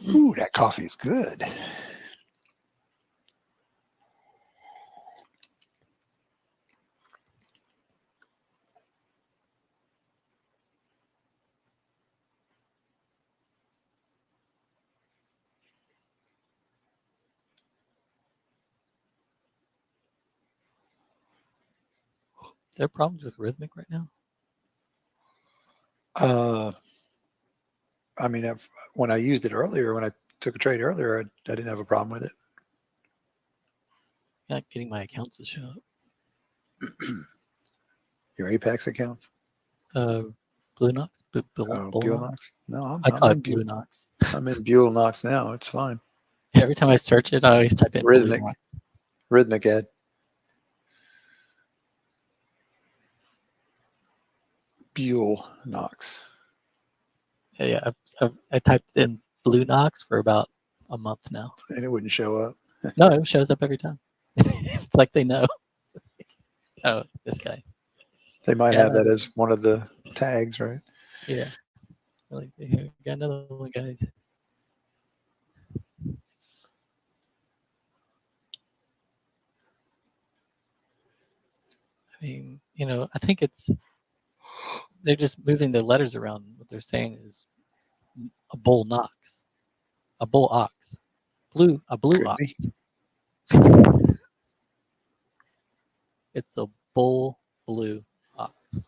Ooh, that coffee is good. Is there problems with Rhythmic right now? Uh, I mean, when I used it earlier, when I took a trade earlier, I didn't have a problem with it. Not getting my accounts to show up. Your Apex accounts? Blue Knox? Oh, Bull Buell Knox? Knox? No, I I'm call in it Blue Knox. I'm in Buell Knox now. It's fine. Every time I search it, I always type in Blue Rhythmic, Knox. Rhythmic Ed. Buell Knox. Yeah, I typed in Blue Knox for about a month now. And it wouldn't show up. No, it shows up every time. It's like they know. Oh, this guy. They might Got have that another as one of the tags, right? Yeah. Like, here, got another one, guys. I mean, I think they're just moving the letters around. What they're saying is a bull Knox, a bull ox, a blue Could ox. be. It's a bull blue ox.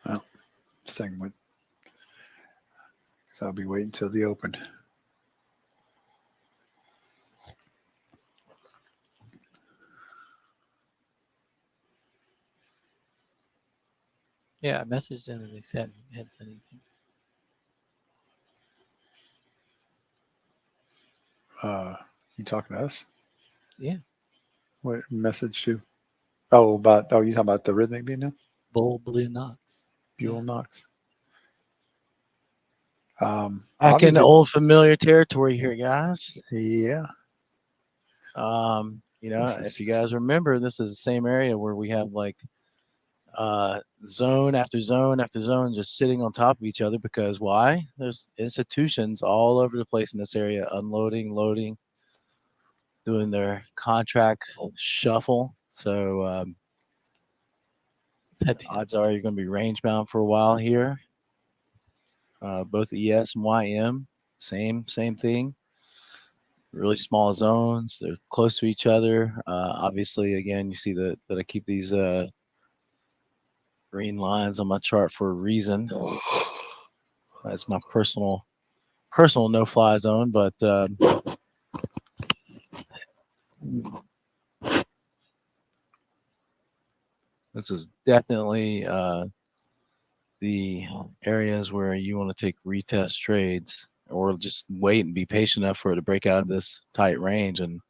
Well, this thing went. So I'll be waiting till the open. Yeah, I messaged them and they said hadn't said anything. You talking to us? Yeah, What message to? You talking about the Rhythmic being now? bull blue Knox. Buell Yeah. Knox. Back in the Obviously, old familiar territory here, guys. yeah. If you guys remember, this is the same area where we have like zone after zone after zone just sitting on top of each other because why? There's institutions all over the place in this area, unloading, loading, doing their contract shuffle. So odds are you're going to be range bound for a while here. Both ES and YM, same thing. Really small zones. They're close to each other. Obviously, again, you see that I keep these green lines on my chart for a reason. That's my personal no-fly zone, but this is definitely the areas where you want to take retest trades or just wait and be patient enough for it to break out of this tight range and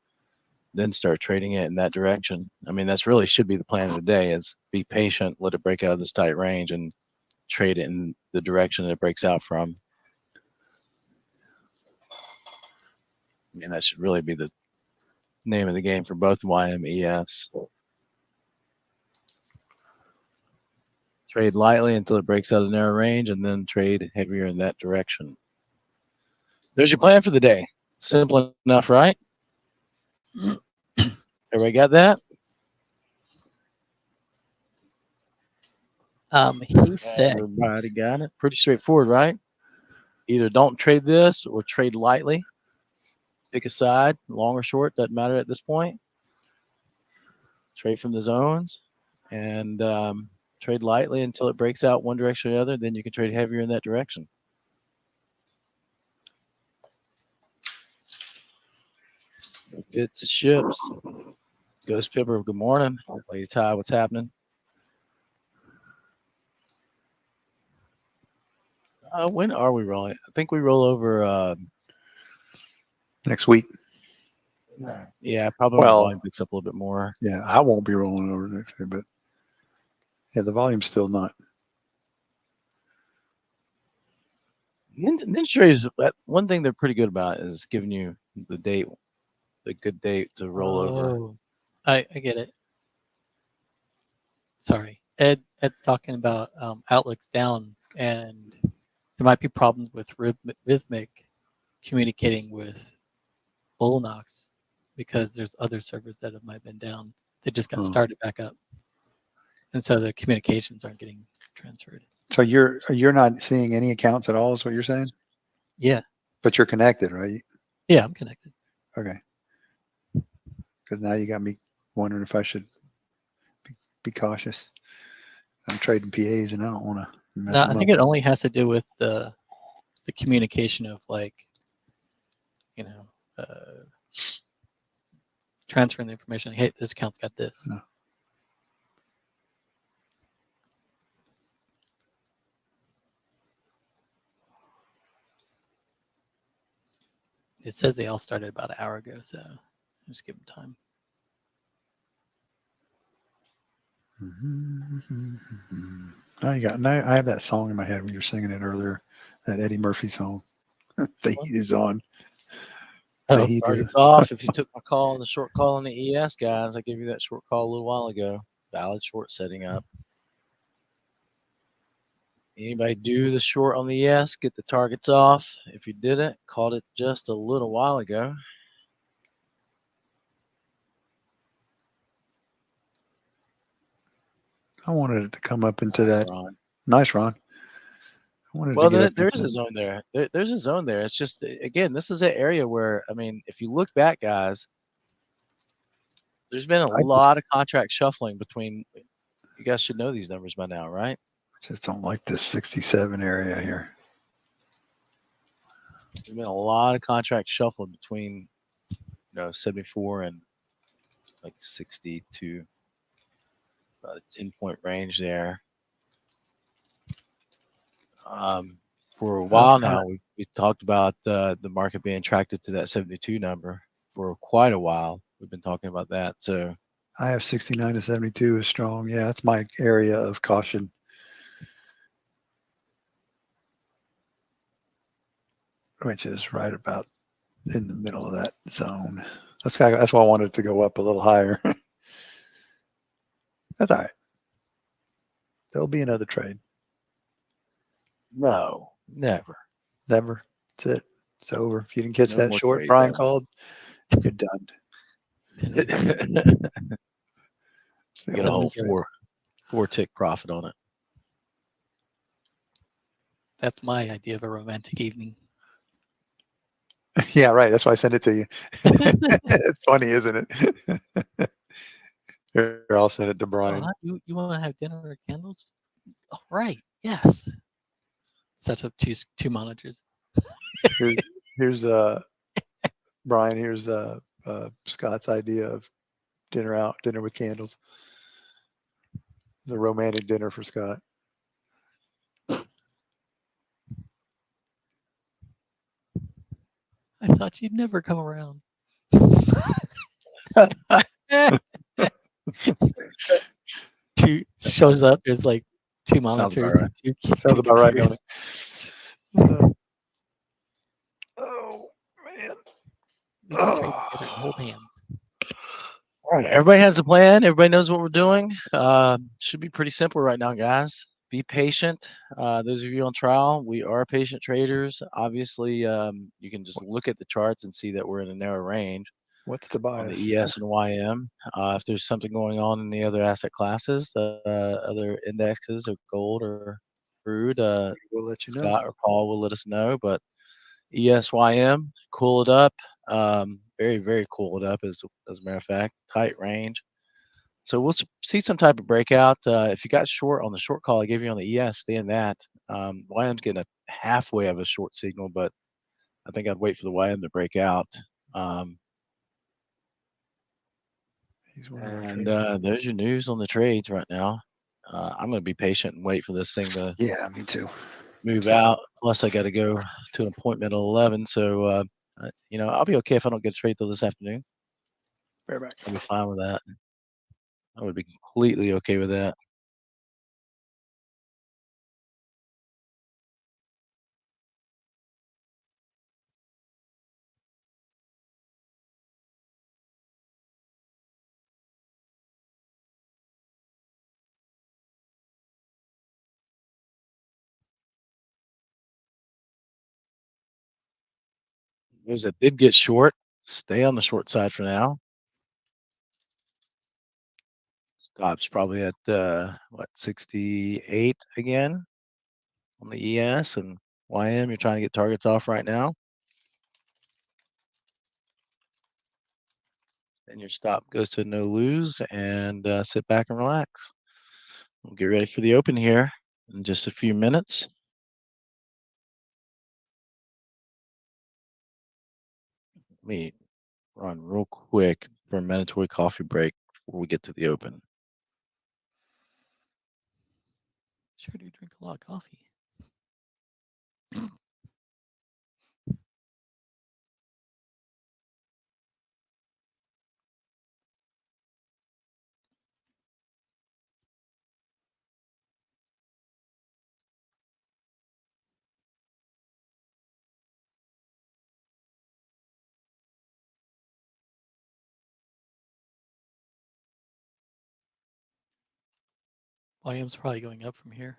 then start trading it in that direction. I mean, that's really should be the plan of the day is be patient, let it break out of this tight range and trade it in the direction that it breaks out from. I mean, that should really be the name of the game for both YM and ES. Trade lightly until it breaks out of narrow range and then trade heavier in that direction. There's your plan for the day. Simple enough, right? Everybody got that? He said. Everybody got it. Pretty straightforward, right? Either don't trade this or trade lightly. Pick a side, long or short, doesn't matter at this point. Trade from the zones and trade lightly until it breaks out one direction or the other. Then you can trade heavier in that direction. It's the ships. Ghost Pipper, good morning. Lady Ty, what's happening? When are we rolling? I think we roll over Next week. Yeah, probably when the volume picks up a little bit more. Yeah, I won't be rolling over next year, but yeah, the volume's still not. Ninja Traders, one thing they're pretty good about is giving you the good date to roll over. I get it. Sorry. Ed's talking about Outlook's down, and there might be problems with Rhythmic communicating with Bullnox because there's other servers that might have been down. They just got started back up, and so the communications aren't getting transferred. So you're not seeing any accounts at all, is what you're saying? Yeah, But you're connected, right? yeah, I'm connected. Okay. Because now you got me wondering if I should be cautious. I'm trading PAs and I don't want to mess No, them I up. think it only has to do with the communication of like, you know, transferring the information. Hey, this account's got this. No. It says they all started about an hour ago, so just give them time. Now I have that song in my head when you were singing it earlier, that Eddie Murphy song. The heat is on. The Oh, heat Target's is off. If you took my call on the short call on the ES, guys, I gave you that short call a little while ago. Valid short setting up. Anybody do the short on the ES, get the targets off. If you didn't, called it just a little while ago. I wanted it to come up into that. Ron. Nice, Ron. I wanted Well, to get up there is into a zone there. There's a zone there. It's just, again, this is an area where, I mean, if you look back, guys, there's been a lot of contract shuffling between. You guys should know these numbers by now, right? just don't like this 67 area here. There's been a lot of contract shuffling between, 74 and like 62, about a 10-point range there. For a while now, we talked about the market being attracted to that 72 number for quite a while. We've been talking about that. So I have 69 to 72 is strong. Yeah, that's my area of caution. Which is right about in the middle of that zone. That's why I wanted it to go up a little higher. That's all right. There'll be another trade. no, never. Never. That's it. It's over. If you didn't catch No that more short trades Brian ever. called, you're done. It's the Get a only whole trade. four tick profit on it. That's my idea of a romantic evening. Yeah, right. That's why I sent it to you. It's funny, isn't it? Here, I'll send it to Brian. Oh, you want to have dinner with candles? Oh, right. Yes. Sets up two monitors. Here's Brian. Here's Scott's idea of dinner with candles. The romantic dinner for Scott. I thought you'd never come around. Two shows up. There's like two Sounds about monitors. right. Sounds about right, don't computers. it? Oh man. We can trade together and hold hands. All right, everybody has a plan. Everybody knows what we're doing. Should be pretty simple right now, guys. Be patient. Those of you on trial, we are patient traders. Obviously, you can just look at the charts and see that we're in a narrow range What's the on bias? the ES and YM. If there's something going on in the other asset classes, other indexes or gold or crude, We'll let you know. Scott or Paul will let us know. But ESYM, cool it up. Very, very cool it up as a matter of fact, tight range. So we'll see some type of breakout. If you got short on the short call I gave you on the ES, stay in that. YM's getting a halfway of a short signal, but I think I'd wait for the YM to break out. And there's your news on the trades right now. I'm going to be patient and wait for this thing to Yeah, me too. move out. Plus, I got to go to an appointment at 11. So, I'll be okay if I don't get a trade till this afternoon. Bareback. I'll be fine with that. I would be completely okay with that. Those that did get short, stay on the short side for now. Stops probably at what, 68 again on the ES and YM. You're trying to get targets off right now. Then your stop goes to no lose and sit back and relax. We'll get ready for the open here in just a few minutes. Let me run real quick for a mandatory coffee break before we get to the open. Sure do drink a lot of coffee. Volume's probably going up from here.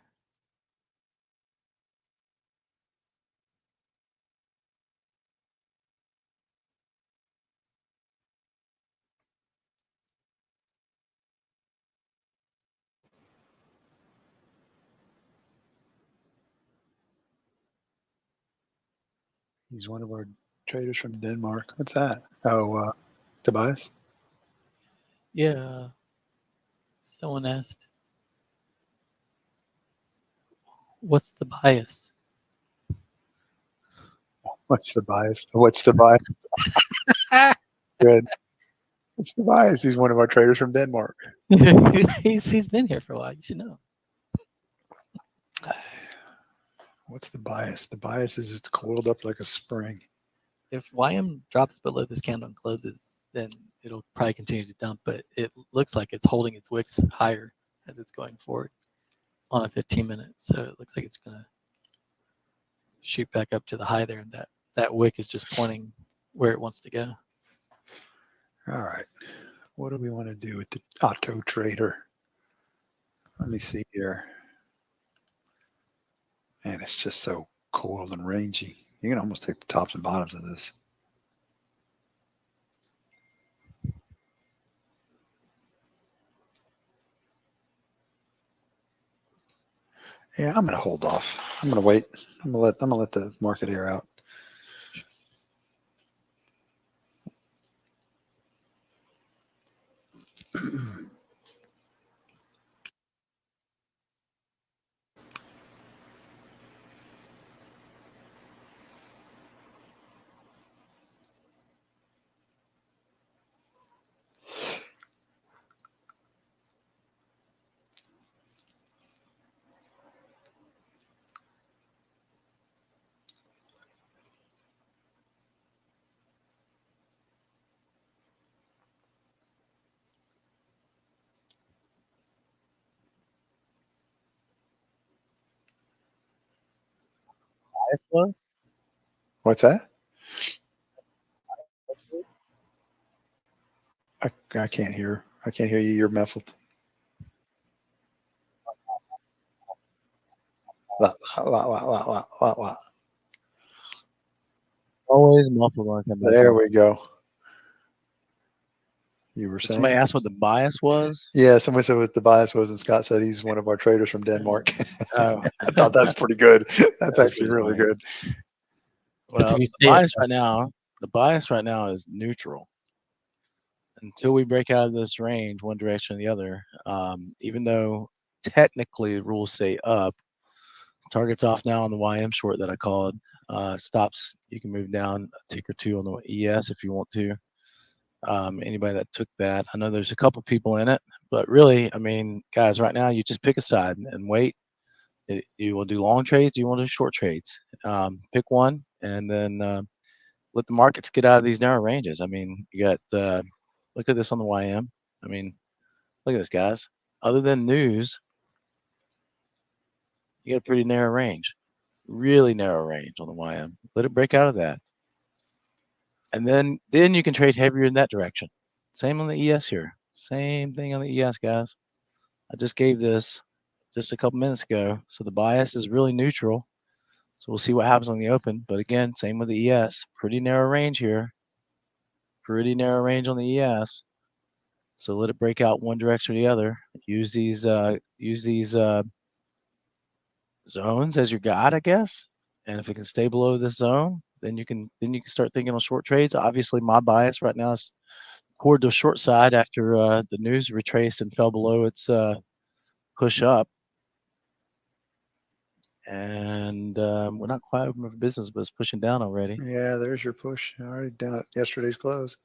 He's one of our traders from Denmark. What's that? Oh, Tobias? Yeah. Someone asked, what's the bias? What's the bias? What's the bias? Good. What's the bias? He's one of our traders from Denmark. he's been here for a while. You should know. What's the bias? The bias is it's coiled up like a spring. If YM drops below this candle and closes, then it'll probably continue to dump, but it looks like it's holding its wicks higher as it's going forward on a 15-minute. So it looks like it's going to shoot back up to the high there, and that wick is just pointing where it wants to go. All right. What do we want to do with the auto trader? Let me see here. Man, it's just so coiled and rangy. You can almost take the tops and bottoms of this. Yeah, I'm gonna hold off. I'm gonna wait. I'm gonna let the market air out. What's that? I can't hear. I can't hear you. You're muffled. Always muffled on that. There we go. You were saying? Somebody asked what the bias was. Yeah, somebody said what the bias was, and Scott said he's one of our traders from Denmark. Oh, I thought that's pretty good. That's actually really good. well, if you the see it- bias right now is neutral. Until we break out of this range, one direction or the other, even though technically the rules say up, target's off now on the YM short that I called. Stops, you can move down a tick or two on the ES if you want to. Anybody that took that, I know there's a couple people in it, but really, I mean, guys, right now you just pick a side and wait. You will do long trades, you want to do short trades. Pick one and then let the markets get out of these narrow ranges. I mean, you got look at this on the YM. I mean, look at this, guys. Other than news, you got a pretty narrow range, really narrow range on the YM. Let it break out of that, and then you can trade heavier in that direction. Same on the ES here. Same thing on the ES, guys. I just gave this just a couple minutes ago. So the bias is really neutral. So we'll see what happens on the open. But again, same with the ES. Pretty narrow range here. Pretty narrow range on the ES. So let it break out one direction or the other. Use these zones as your guide, I guess. And if it can stay below this zone, then you can start thinking on short trades. Obviously, my bias right now is toward the short side after the news retraced and fell below its push up. And we're not quite open for business, but it's pushing down already. Yeah, there's your push. Already down at yesterday's close.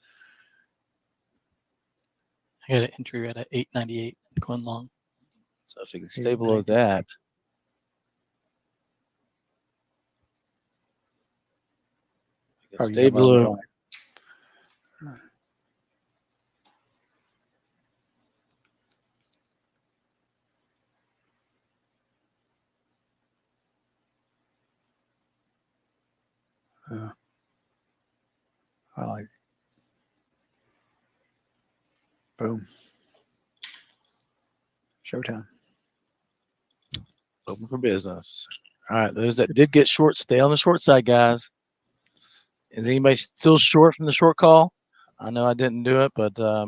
I got an entry right at 898 going long. So if it can stay below that, Oh, you stay got one below. going. I like it. Boom. Showtime. Open for business. All right, those that did get short, stay on the short side, guys. Is anybody still short from the short call? I know I didn't do it, but I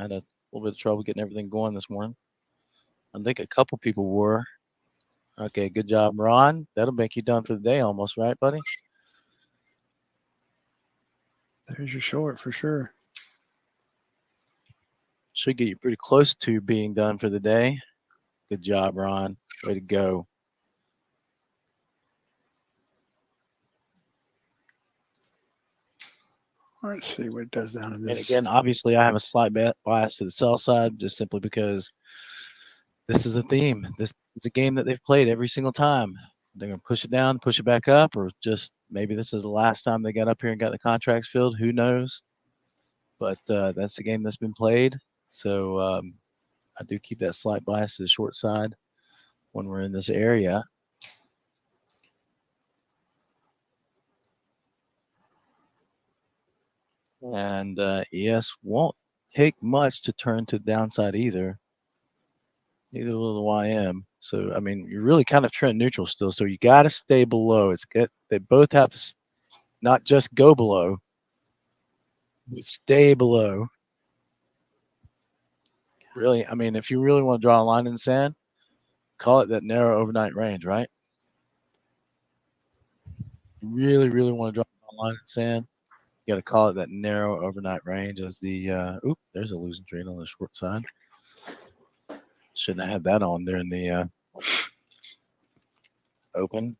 had a little bit of trouble getting everything going this morning. I think a couple people were. Okay, good job, Ron. That'll make you done for the day almost, right, buddy? There's your short for sure. Should get you pretty close to being done for the day. Good job, Ron. Way to go. Let's see what it does down in this. And again, obviously, I have a slight bias to the sell side just simply because this is a theme. This is a game that they've played every single time. They're going to push it down, push it back up, or just maybe this is the last time they got up here and got the contracts filled. Who knows? But that's the game that's been played. So I do keep that slight bias to the short side when we're in this area. And ES won't take much to turn to the downside either. Neither will the YM. So, I mean, you're really kind of trend neutral still. So you got to stay below. They both have to not just go below, but stay below. Really, I mean, if you really want to draw a line in the sand, call it that narrow overnight range, right? You really, really want to draw a line in the sand, you got to call it that narrow overnight range as the, there's a losing trade on the short side. Shouldn't have had that on during the open.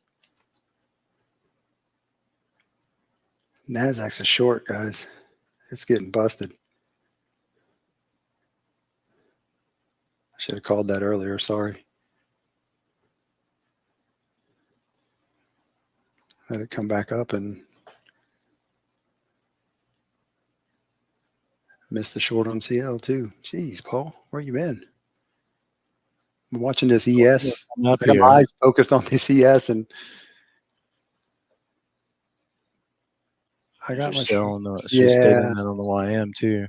NASDAQ's a short, guys. It's getting busted. I should have called that earlier. Sorry. Let it come back up and missed the short on CL too. Jeez, Paul, where you been? I'm watching this ES. I'm up I got here. my eyes focused on this ES, and I got my selling the, should have stayed yeah. in that on the YM too.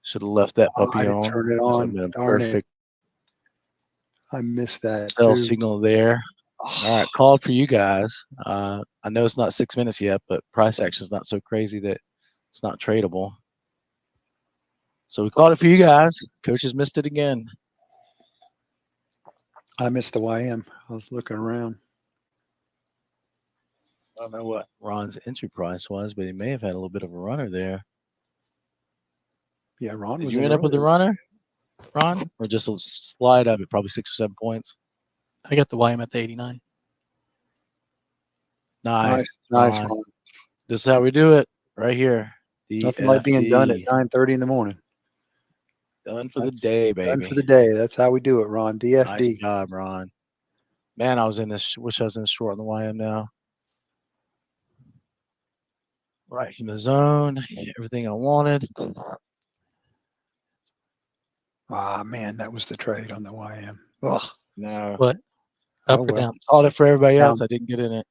Should have left that I puppy didn't on. turn it That would on. have been a Darn it. perfect I missed that sell too. signal there. All right, called for you guys. I know it's not 6 minutes yet, but price action is not so crazy that it's not tradable. So we called it for you guys. Coaches missed it again. I missed the YM. I was looking around. I don't know what Ron's entry price was, but he may have had a little bit of a runner there. Yeah, Ron Did was you in end up with the earlier. runner, Ron? Or just a slide up at probably 6 or 7 points? I got the YM at the 89. Nice. Nice, Ron. Ron. This is how we do it right here. Nothing like being done at DFD. 9:30 in the morning. Done for the day, Done baby. for the day. That's how we do it, Ron. Nice DFD. job, Ron. Man, I was in this. Wish I was in the short on the YM now. Right from the zone, everything I wanted. Ah, man, that was the trade on the YM. Ugh. No, What? Up Oh, or well. down? called it for everybody Down. else. I didn't get in it.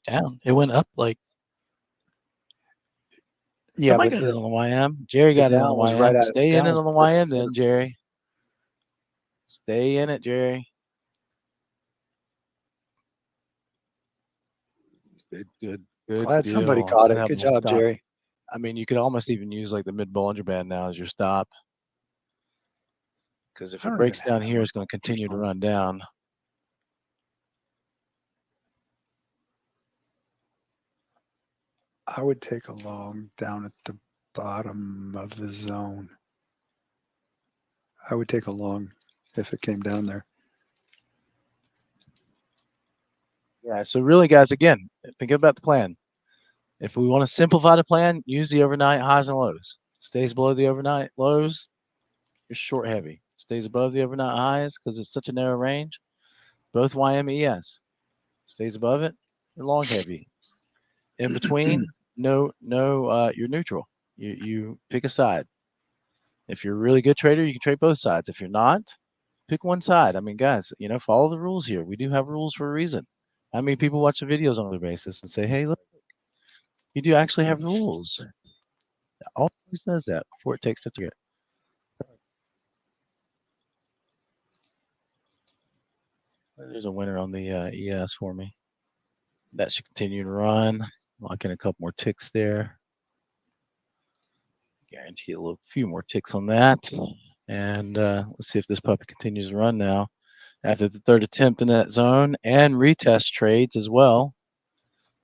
Down. It went up like Yeah, Somebody but got it on the YM. Jerry the got it on down the was YM. right at Stay in down it was on the perfect YM then, Jerry. Stay in it, Jerry. Good Glad somebody deal. caught That it. helped Good us job, stop. Jerry. I mean, you could almost even use like the mid Bollinger Band now as your stop. Because if I it don't breaks even down have here, a it's going to continue to phone. run down. I would take a long down at the bottom of the zone. I would take a long if it came down there. Yeah. So really, guys, again, think about the plan. If we want to simplify the plan, use the overnight highs and lows. Stays below the overnight lows, you're short heavy. Stays above the overnight highs because it's such a narrow range. Both YM and ES. Stays above it, you're long heavy. In between, you're neutral. You pick a side. If you're a really good trader, you can trade both sides. If you're not, pick one side. I mean, guys, follow the rules here. We do have rules for a reason. How many people watch the videos on a regular basis and say, hey, look, you do actually have rules. It always does that before it takes the target. There's a winner on the ES for me. That should continue to run. Lock in a couple more ticks there. Guarantee a few more ticks on that. And let's see if this puppy continues to run now. After the third attempt in that zone and retest trades as well.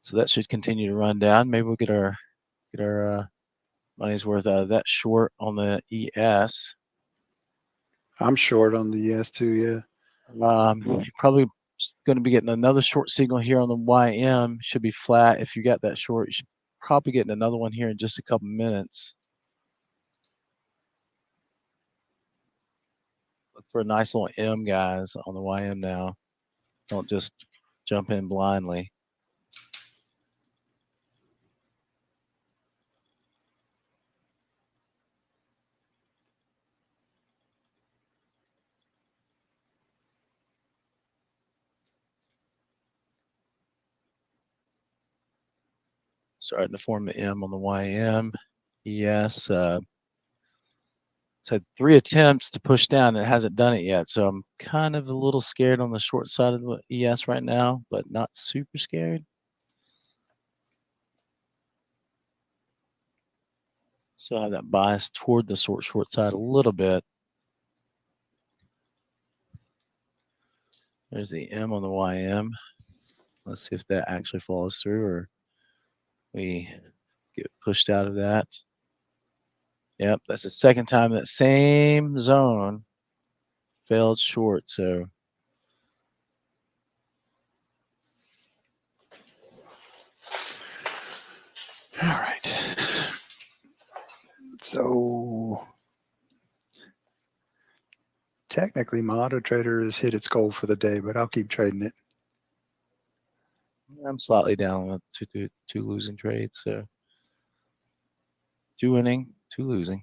So that should continue to run down. Maybe we'll get our money's worth out of that short on the ES. I'm short on the ES too, yeah. You're probably going to be getting another short signal here on the YM. Should be flat. If you got that short, you should probably getting another one here in just a couple minutes. Look for a nice little M, guys, on the YM now. Don't just jump in blindly. Starting to form the M on the YM. ES it's had 3 attempts to push down. It hasn't done it yet. So I'm kind of a little scared on the short side of the ES right now, but not super scared. So I have that bias toward the short side a little bit. There's the M on the YM. Let's see if that actually follows through or we get pushed out of that. Yep, that's the second time that same zone failed short. So All right. So technically my auto trader has hit its goal for the day, but I'll keep trading it. I'm slightly down with two losing trades. So 2 winning, 2 losing.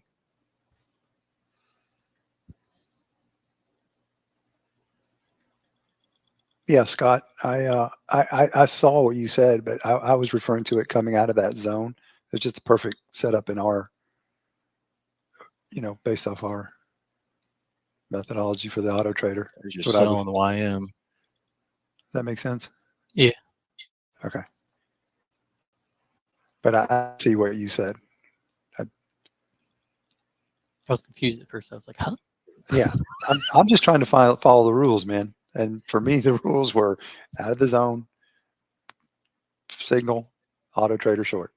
Yeah, Scott, I saw what you said, but I was referring to it coming out of that zone. It's just the perfect setup in our, based off our methodology for the auto trader. There's your That's what sell on the YM. That makes sense? Yeah. Okay. But I see what you said. I was confused at first. I was like, huh? Yeah. I'm just trying to follow the rules, man. And for me, the rules were out of the zone, signal, auto trader short.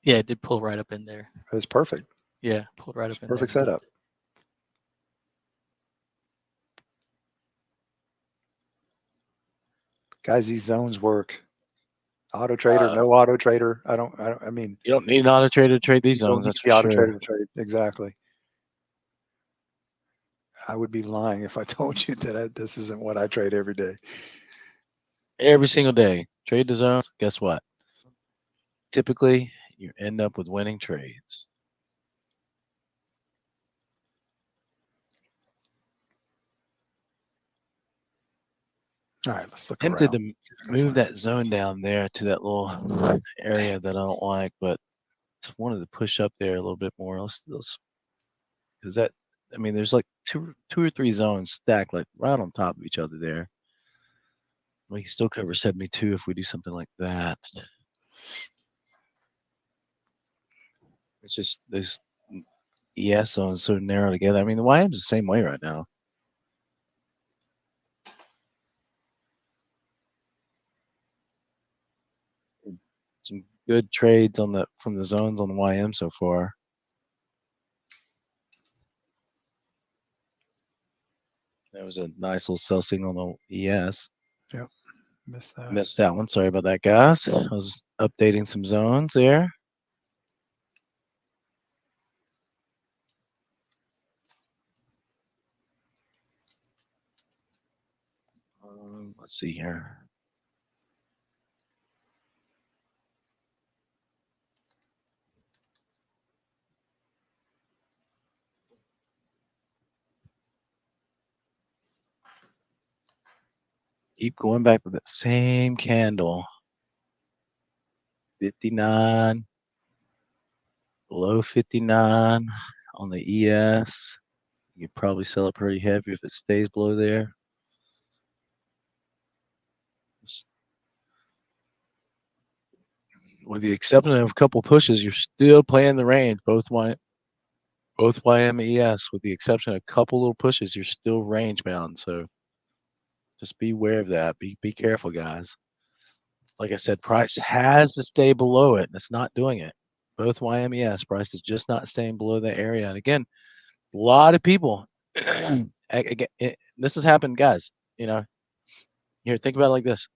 Yeah, it did pull right up in there. It was perfect. Yeah, pulled right up in Perfect there. setup. Guys, these zones work. Auto trader, no auto trader. I mean, you don't need an auto trader to trade these you don't zones. need That's the for auto sure. trader to trade. Exactly. I would be lying if I told you that this isn't what I trade every day. Every single day, trade the zones. Guess what? Typically, you end up with winning trades. All right, let's look Tempted around. to move that zone down there to that little area that I don't like, but wanted to push up there a little bit more. Let's because that, I mean, there's like two or three zones stacked like right on top of each other there. We can still cover 72 if we do something like that. It's just those ES zones so narrow together. I mean, the YM's the same way right now. Some good trades on from the zones on the YM so far. That was a nice little sell signal on the ES. Missed that. Missed that one. Sorry about that, guys. I was updating some zones there. Let's see here. Keep going back to that same candle. 59, below 59 on the ES. You could probably sell it pretty heavy if it stays below there. With the exception of a couple pushes, you're still playing the range. Both YM and ES, with the exception of a couple little pushes, you're still range bound. So just be aware of that. Be careful, guys. Like I said, price has to stay below it, and it's not doing it. Both YM and ES, price is just not staying below that area. And again, a lot of people. Again, this has happened, guys. You know, here, think about it like this.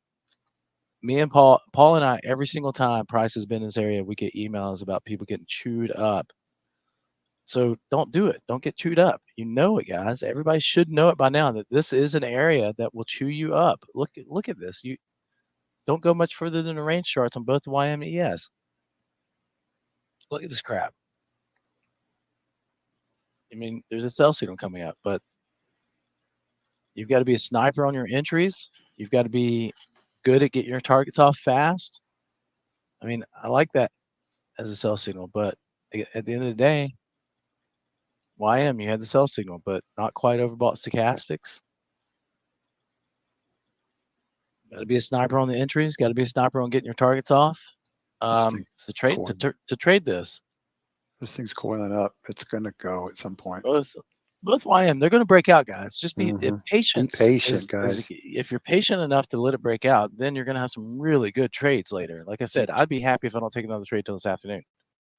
Me and Paul and I, every single time price has been in this area, we get emails about people getting chewed up. So don't do it. Don't get chewed up. You know it, guys. Everybody should know it by now that this is an area that will chew you up. Look at this. You don't go much further than the range charts on both YM and ES. Look at this crap. I mean, there's a sell signal coming up, but you've got to be a sniper on your entries. You've got to be good at getting your targets off fast. I mean, I like that as a sell signal, but at the end of the day, YM, you had the sell signal, but not quite overbought stochastics. Got to be a sniper on the entries. Got to be a sniper on getting your targets off. To trade this. This thing's coiling up. It's gonna go at some point. Both YM, they're going to break out, guys. Just be Be patient. patient, guys. If you're patient enough to let it break out, then you're going to have some really good trades later. Like I said, I'd be happy if I don't take another trade till this afternoon.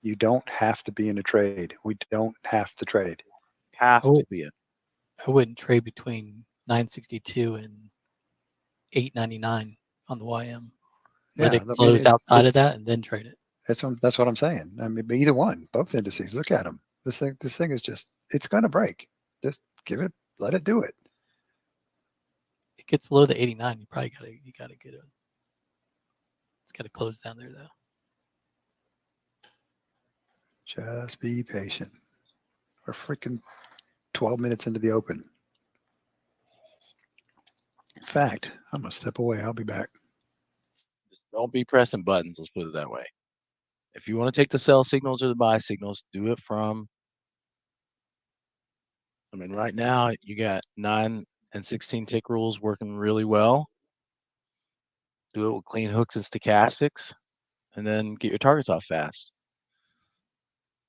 You don't have to be in a trade. We don't have to trade. Have to be it. I wouldn't trade between 962 and 899 on the YM. Let it close outside of that and then trade it. That's what I'm saying. I mean, either one, both indices. Look at them. This thing is just, it's going to break. Just let it do it. It gets below the 89. You probably gotta get it. It's got to close down there though. Just be patient. We're freaking 12 minutes into the open. In fact, I'm going to step away. I'll be back. Just don't be pressing buttons. Let's put it that way. If you want to take the sell signals or the buy signals, do it from, I mean, right now you got 9 and 16 tick rules working really well. Do it with clean hooks and stochastics, and then get your targets off fast.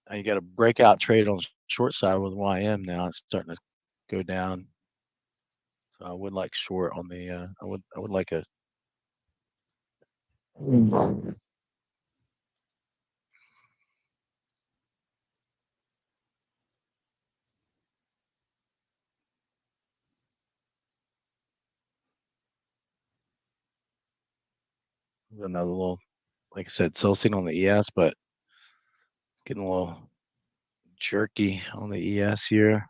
Now you got a breakout trade on the short side with YM. Now it's starting to go down. So I would like short on the. I would like a. Another little, like I said, sell signal on the ES, but it's getting a little jerky on the ES here.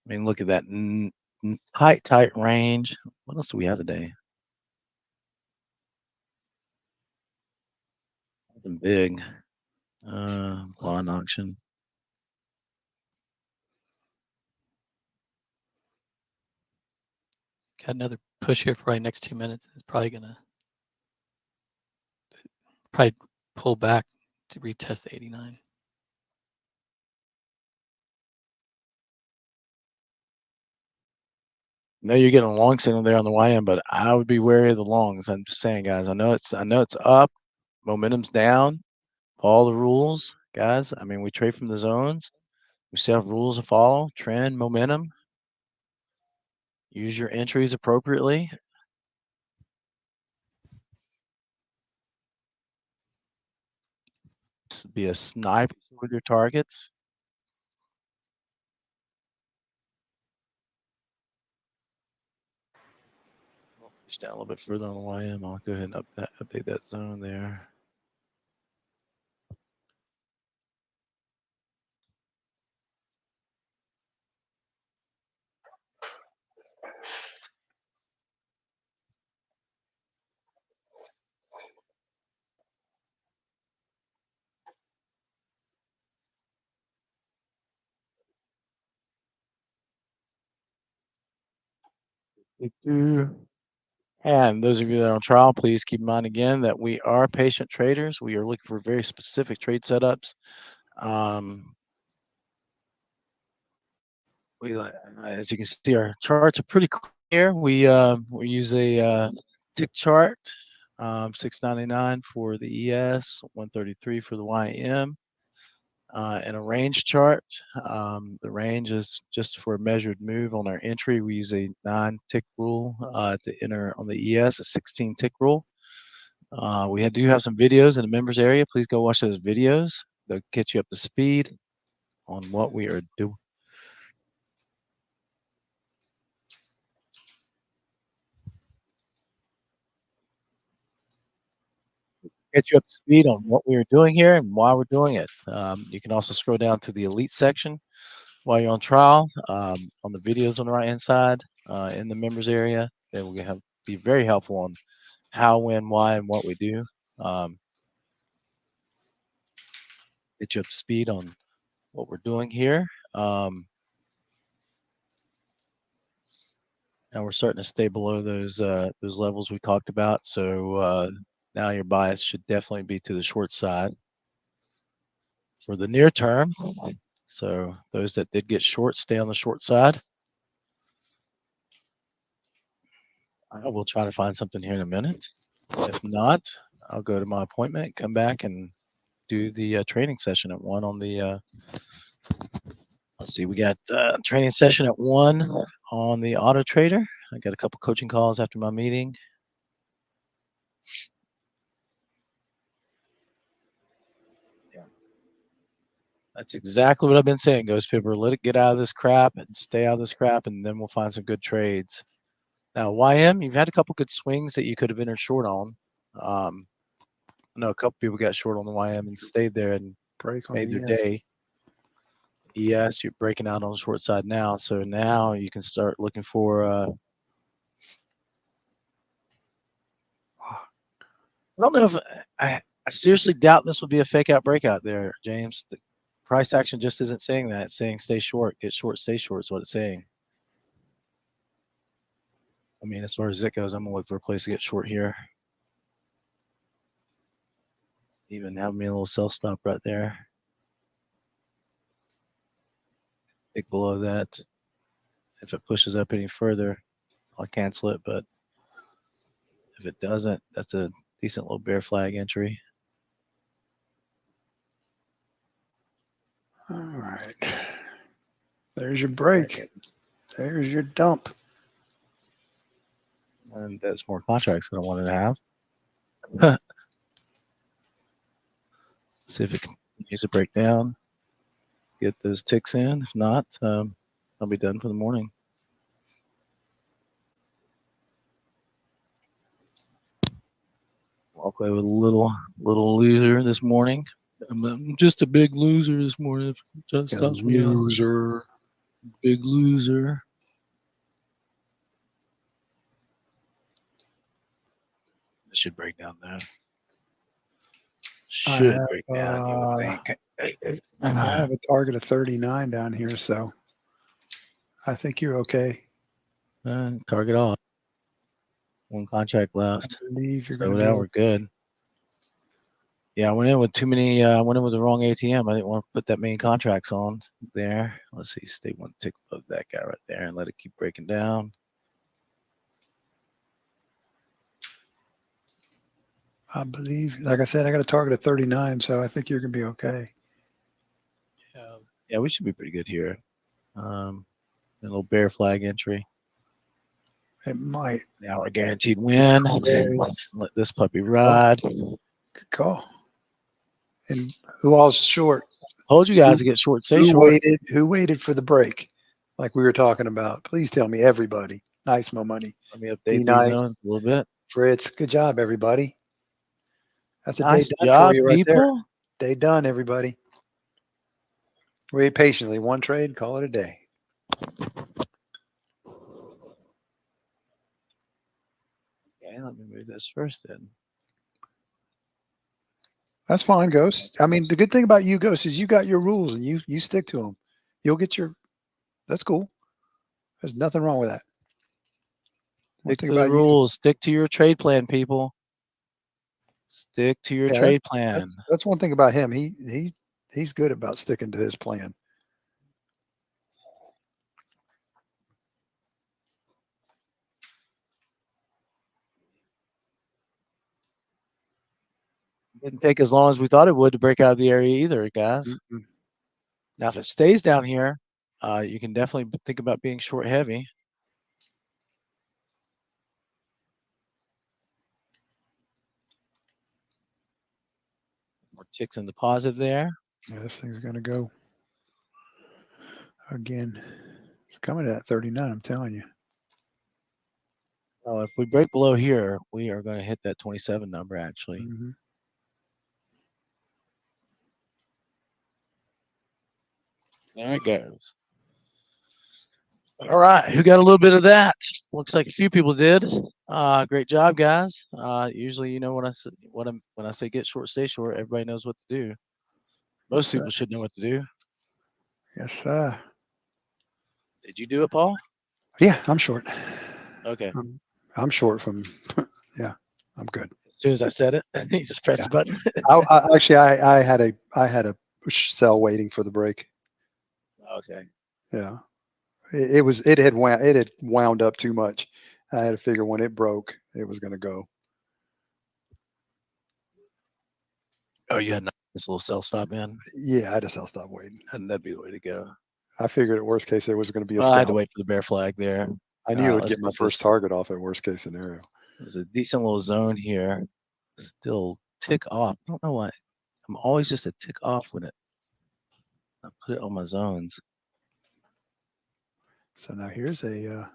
I mean, look at that tight range. What else do we have today? Something big. Bond auction. Got another push here for probably next 2 minutes. It's probably gonna pull back to retest the 89. know you're getting a long signal there on the YM, but I would be wary of the longs. I'm just saying, guys. I know it's up, momentum's down. Follow the rules, guys. I mean, we trade from the zones. We still have rules to follow, trend, momentum. Use your entries appropriately. Be a sniper with your targets. Push down a little bit further on the YM. I'll go ahead and update that zone there. And those of you that are on trial, please keep in mind again that we are patient traders. We are looking for very specific trade setups. As you can see, our charts are pretty clear. We use a tick chart, 699 for the ES, 133 for the YM. And a range chart. The range is just for a measured move on our entry. We use a 9-tick rule to enter on the ES, a 16-tick rule. We do have some videos in the members area. Please go watch those videos. They'll get you up to speed on what we are doing. Get you up to speed on what we are doing here and why we're doing it. You can also scroll down to the elite section while you're on trial on the videos on the right hand side in the members area. They will be very helpful on how, when, why, and what we do. Get you up to speed on what we're doing here. And we're starting to stay below those levels we talked about. So now your bias should definitely be to the short side for the near term. So those that did get short, stay on the short side. I will try to find something here in a minute. If not, I'll go to my appointment, come back and do the training session at 1 on the, let's see, we got training session at 1 on the Auto Trader. I got a couple coaching calls after my meeting. Yeah. That's exactly what I've been saying, Ghost Pipper. Let it get out of this crap and stay out of this crap, and then we'll find some good trades. Now, YM, you've had a couple good swings that you could have entered short on. I know a couple people got short on the YM and stayed there and made their day. ES, you're breaking out on the short side now. So now you can start looking for I don't know if I seriously doubt this will be a fake out breakout there, James. The price action just isn't saying that. It's saying stay short, get short, stay short is what it's saying. I mean, as far as it goes, I'm gonna look for a place to get short here. Even have me a little self stop right there. Tick below that. If it pushes up any further, I'll cancel it. But if it doesn't, that's a decent little bear flag entry. All right. There's your break. There's your dump. And that's more contracts that I wanted to have. See if it continues to break down. Get those ticks in. If not, I'll be done for the morning. Walk away with a little loser this morning. I'm just a big loser this morning. Just loser. Big loser. It should break down there. Should break down, you would think. I have a target of 39 down here, so I think you're okay. Target off. One contract left. I believe you're So going now to we're good. Yeah, I went in with too many. I went in with the wrong ATM. I didn't want to put that many contracts on there. Let's see. Stay one tick above that guy right there and let it keep breaking down. I believe, like I said, I got a target of 39, so I think you're gonna be okay. Yeah, we should be pretty good here. A little bear flag entry. It might. Now we're guaranteed win. Let's let this puppy ride. Good call. And who all's short? Told you guys to get short, stay Who short. waited? Who waited for the break? Like we were talking about. Please tell me, everybody. Nice, Mo Money. Let me update Be these nice. zones a little bit. Fritz, good job, everybody. That's a Nice day done job, for you right there. people. Day done, everybody. Wait patiently. One trade, call it a day. Okay, let me move this first then. That's fine, Ghost. I mean, the good thing about you, Ghost, is you got your rules and you stick to them. You'll get your. That's cool. There's nothing wrong with that. One Stick thing to the about you, rules. Stick to your trade plan, people. Stick to your Yeah, trade plan. that's one thing about him. He's good about sticking to his plan. Didn't take as long as we thought it would to break out of the area either, guys. Mhm. Now, if it stays down here, you can definitely think about being short heavy. More ticks in the positive there. Yeah, this thing's gonna go again. It's coming at 39. I'm telling you. Oh, if we break below here, we are going to hit that 27 number actually. Mhm. There it goes. All right, who got a little bit of that? Looks like a few people did. Great job, guys. Usually, you know when I say get short, stay short, everybody knows what to do. Most Yes, people should know what to do. Yes, sir. Did you do it, Paul? Yeah, I'm short. Okay. I'm short from. Yeah, I'm good. As soon as I said it, you just press Yeah. the button. Actually, I had a sell waiting for the break. Okay. Yeah, it had wound up too much. I had to figure when it broke, it was going to go. Oh, you had a nice little sell stop in, Yeah, I had to sell stop waiting. and that'd be the way to go. I figured at worst case there was going to be a Well, I had to scalp. wait for the bear flag there. I knew I would let's get my get first this. target off at worst case scenario. There's a decent little zone here. Still tick off. I don't know why. I'm always just a tick off when I put it on my zones. So now here's a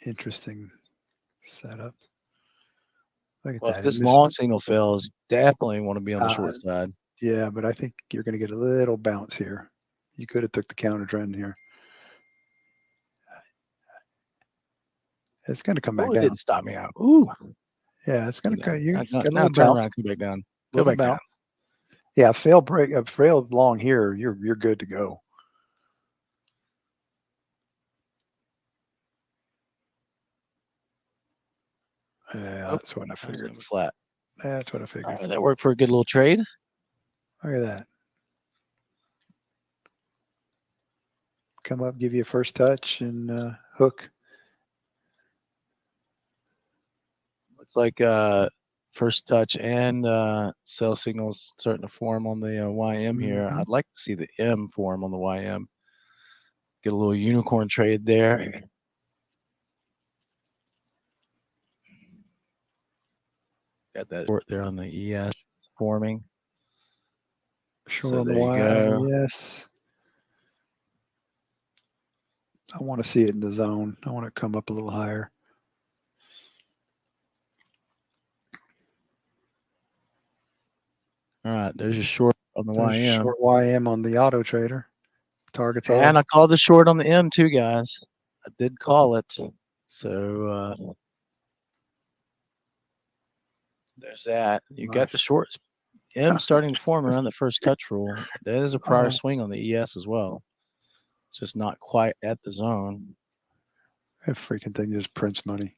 interesting setup. Look at Well, that. if this And long signal fails, definitely want to be on the short side. yeah, but I think you're going to get a little bounce here. You could have took the counter trend here. It's going to come back Oh, it down. didn't stop me out. Ooh. Yeah, it's going to go. You got a Now little turn bounce. around, come back down. Go Little back down. bounce. Yeah, fail long here. You're good to go. Yeah, Oh, that's what I figured. flat. That's what I figured. All right, that worked for a good little trade. Look at that. Come up, give you a first touch, and hook. Looks like first touch and sell signals starting to form on the YM here. Mhm. I'd like to see the M form on the YM. Get a little unicorn trade there. Got that short there on the ES forming. Sure So on the there you Y. go. Yes. I want to see it in the zone. I want to come up a little higher. All right, there's your short on the There's YM. short YM on the auto trader. Targets off. And I called the short on the M too, guys. I did call it. So there's that. You got the shorts. M starting to form around the first touch rule. There is a prior swing on the ES as well. It's just not quite at the zone. That freaking thing just prints money.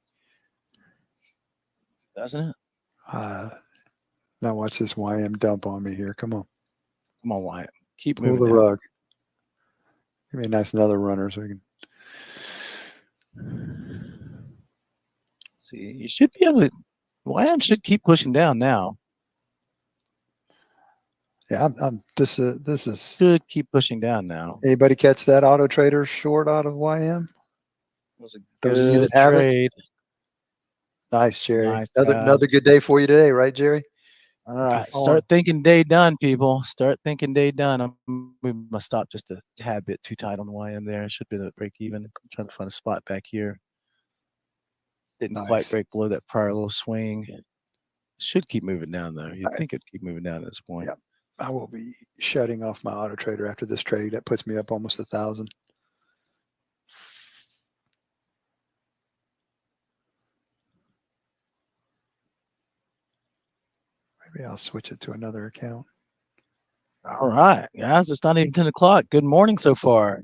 Doesn't it? Now watch this YM dump on me here. Come on. Come on, Wyatt. Keep Pull moving the down. rug. Give me a nice another runner so we can. See, you should be able to. YM should keep pushing down now. Yeah, this is. Should keep pushing down now. Anybody catch that Auto Trader short out of YM? It was a Those of you good that have it? trade. Nice, Jerry. Nice, Another guys. good day for you today, right, Jerry? All right, falling. start thinking day done, people. Start thinking day done. I'm moving my stop just a tad bit too tight on the YM there. Should be at break even. I'm trying to find a spot back here. Didn't quite Nice. break below that prior little swing. Should keep moving down though. You'd Right. think it'd keep moving down at this point. Yep. I will be shutting off my Auto Trader after this trade. That puts me up almost 1,000. Maybe I'll switch it to another account. All right, guys. It's not even 10 o'clock. Good morning so far.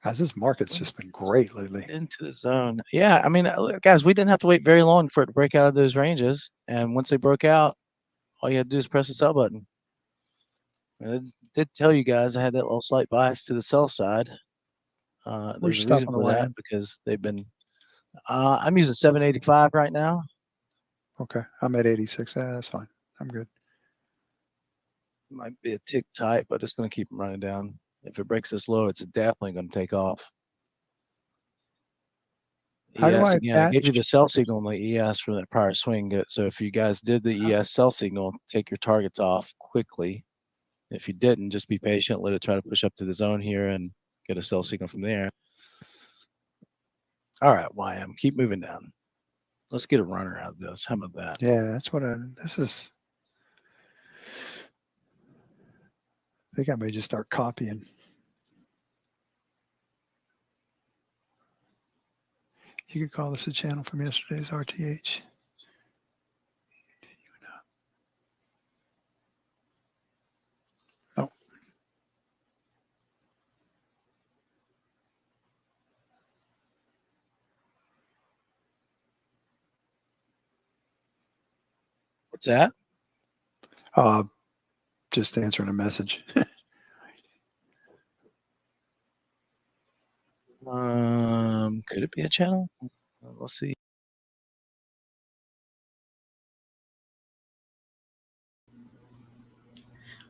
Guys, this market's just been great lately. Into the zone. Yeah, I mean, look, guys, we didn't have to wait very long for it to break out of those ranges. And once they broke out, all you had to do is press the sell button. And I did tell you guys I had that little slight bias to the sell side. Where's There's your a stop reason on the for that YM? because they've been. I'm using 785 right now. Okay, I'm at 86. Yeah, that's fine. I'm good. Might be a tick tight, but it's going to keep running down. If it breaks this low, it's definitely going to take off. How do I again, I gave you attach- the sell signal on the ES from that prior swing. So if you guys did the ES sell signal, take your targets off quickly. If you didn't, just be patient. Let it try to push up to the zone here and get a sell signal from there. All right, YM, keep moving down. Let's get a runner out of this. How about that? Yeah, that's what this is. I think I may just start copying. You could call this a channel from yesterday's RTH. Oh. What's that? Just answering a message. Could it be a channel? Let's see.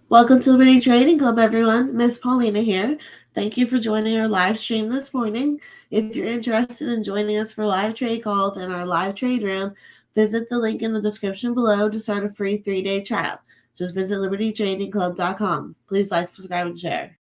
Welcome to Liberty Trading Club, everyone. Miss Paulina here. Thank you for joining our live stream this morning. If you're interested in joining us for live trade calls in our live trade room, visit the link in the description below to start a free 3-day trial. Just visit libertytradingclub.com. Please like, subscribe, and share.